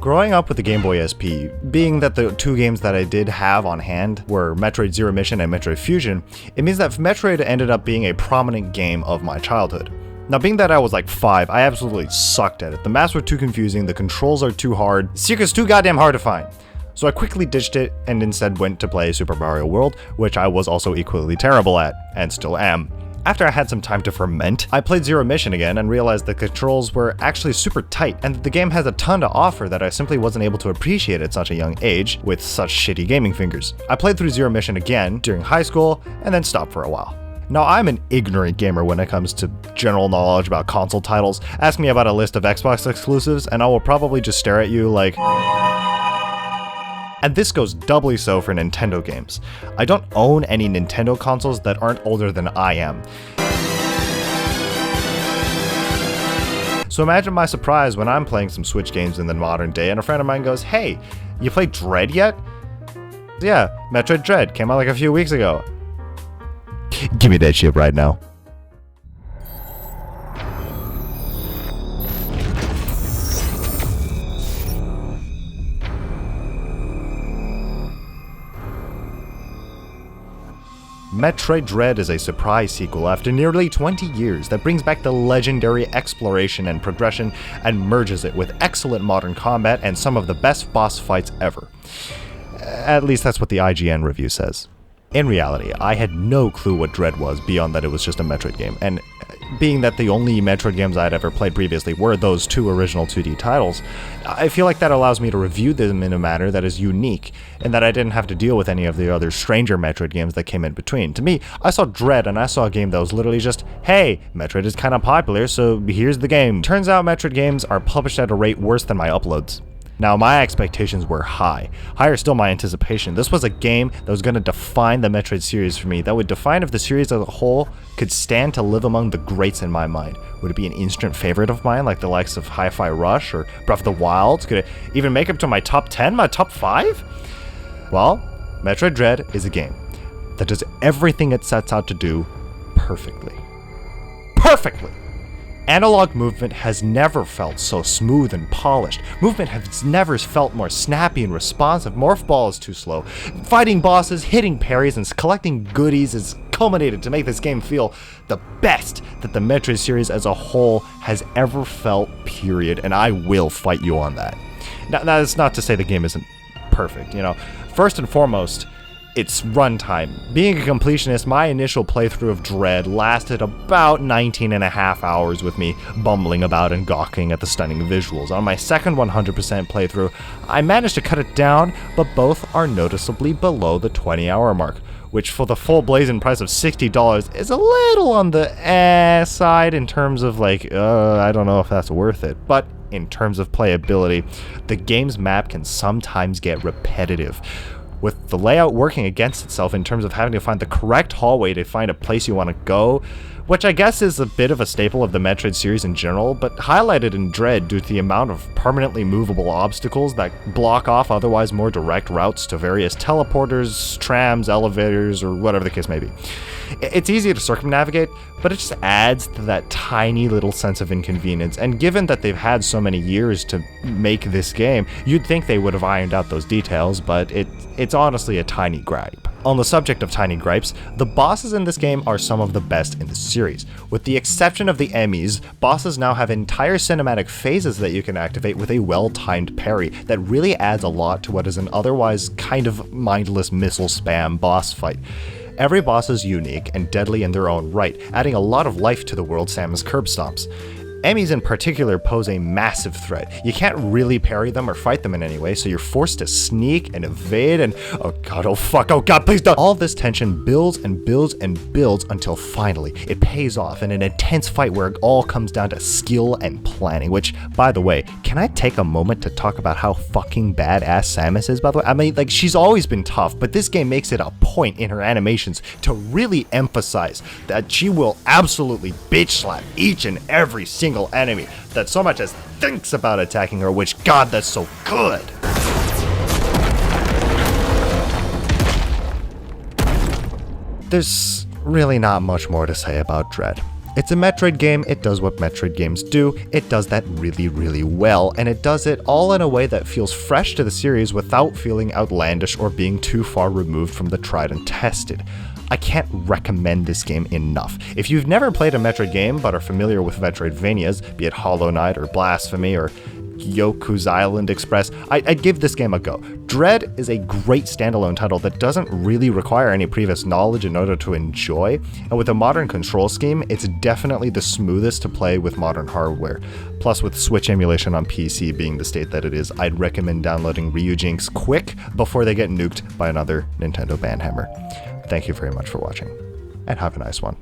Growing up with the Game Boy SP, being that the two games that I did have on hand were Metroid Zero Mission and Metroid Fusion, it means that Metroid ended up being a prominent game of my childhood. Now, being that I was like 5, I absolutely sucked at it. The maps were too confusing, the controls are too hard, secrets too goddamn hard to find. So I quickly ditched it and instead went to play Super Mario World, which I was also equally terrible at, and still am. After I had some time to ferment, I played Zero Mission again and realized the controls were actually super tight and that the game has a ton to offer that I simply wasn't able to appreciate at such a young age with such shitty gaming fingers. I played through Zero Mission again during high school and then stopped for a while. Now, I'm an ignorant gamer when it comes to general knowledge about console titles. Ask me about a list of Xbox exclusives and I will probably just stare at you like... And this goes doubly so for Nintendo games. I don't own any Nintendo consoles that aren't older than I am. So imagine my surprise when I'm playing some Switch games in the modern day and a friend of mine goes, "Hey, you played Dread yet?" "Yeah, Metroid Dread came out like a few weeks ago." Give me that shit right now. Metroid Dread is a surprise sequel after nearly 20 years that brings back the legendary exploration and progression and merges it with excellent modern combat and some of the best boss fights ever. At least that's what the IGN review says. In reality, I had no clue what Dread was beyond that it was just a Metroid game, and being that the only Metroid games I'd ever played previously were those two original 2D titles, I feel like that allows me to review them in a manner that is unique, and that I didn't have to deal with any of the other stranger Metroid games that came in between. To me, I saw Dread and I saw a game that was literally just, hey, Metroid is kind of popular, so here's the game. Turns out Metroid games are published at a rate worse than my uploads. Now, my expectations were high. Higher still my anticipation. This was a game that was going to define the Metroid series for me, that would define if the series as a whole could stand to live among the greats in my mind. Would it be an instant favorite of mine, like the likes of Hi-Fi Rush or Breath of the Wild? Could it even make it to my top 10, my top 5? Well, Metroid Dread is a game that does everything it sets out to do perfectly. Perfectly! Analog movement has never felt so smooth and polished. Movement has never felt more snappy and responsive. Morph Ball is too slow. Fighting bosses, hitting parries, and collecting goodies is culminated to make this game feel the best that the Metroid series as a whole has ever felt, period. And I will fight you on that. Now, that's not to say the game isn't perfect, First and foremost, its runtime. Being a completionist, my initial playthrough of Dread lasted about 19 and a half hours with me bumbling about and gawking at the stunning visuals. On my second 100% playthrough, I managed to cut it down, but both are noticeably below the 20-hour mark, which for the full blazing price of $60 is a little on the side in terms of I don't know if that's worth it. But in terms of playability, the game's map can sometimes get repetitive, with the layout working against itself in terms of having to find the correct hallway to find a place you want to go, which I guess is a bit of a staple of the Metroid series in general, but highlighted in Dread due to the amount of permanently movable obstacles that block off otherwise more direct routes to various teleporters, trams, elevators, or whatever the case may be. It's easy to circumnavigate, but it just adds to that tiny little sense of inconvenience, and given that they've had so many years to make this game, you'd think they would have ironed out those details, but it's honestly a tiny gripe. On the subject of tiny gripes, the bosses in this game are some of the best in the series. With the exception of the Emmys, bosses now have entire cinematic phases that you can activate with a well-timed parry that really adds a lot to what is an otherwise kind of mindless missile spam boss fight. Every boss is unique and deadly in their own right, adding a lot of life to the world Samus curb stomps. Emmys in particular pose a massive threat. You can't really parry them or fight them in any way, so you're forced to sneak and evade and oh god, please don't! All this tension builds and builds and builds until finally it pays off in an intense fight where it all comes down to skill and planning, which, by the way, can I take a moment to talk about how fucking badass Samus is, by the way? I mean, she's always been tough, but this game makes it a point in her animations to really emphasize that she will absolutely bitch slap each and every single enemy that so much as thinks about attacking her, which, god, that's so good. There's really not much more to say about Dread. It's a Metroid game, it does what Metroid games do, it does that really, really well, and it does it all in a way that feels fresh to the series without feeling outlandish or being too far removed from the tried and tested. I can't recommend this game enough. If you've never played a Metroid game but are familiar with Metroidvanias, be it Hollow Knight or Blasphemy or Yoku's Island Express, I'd give this game a go. Dread is a great standalone title that doesn't really require any previous knowledge in order to enjoy, and with a modern control scheme, it's definitely the smoothest to play with modern hardware. Plus, with Switch emulation on PC being the state that it is, I'd recommend downloading Ryujinx quick before they get nuked by another Nintendo banhammer. Thank you very much for watching, and have a nice one.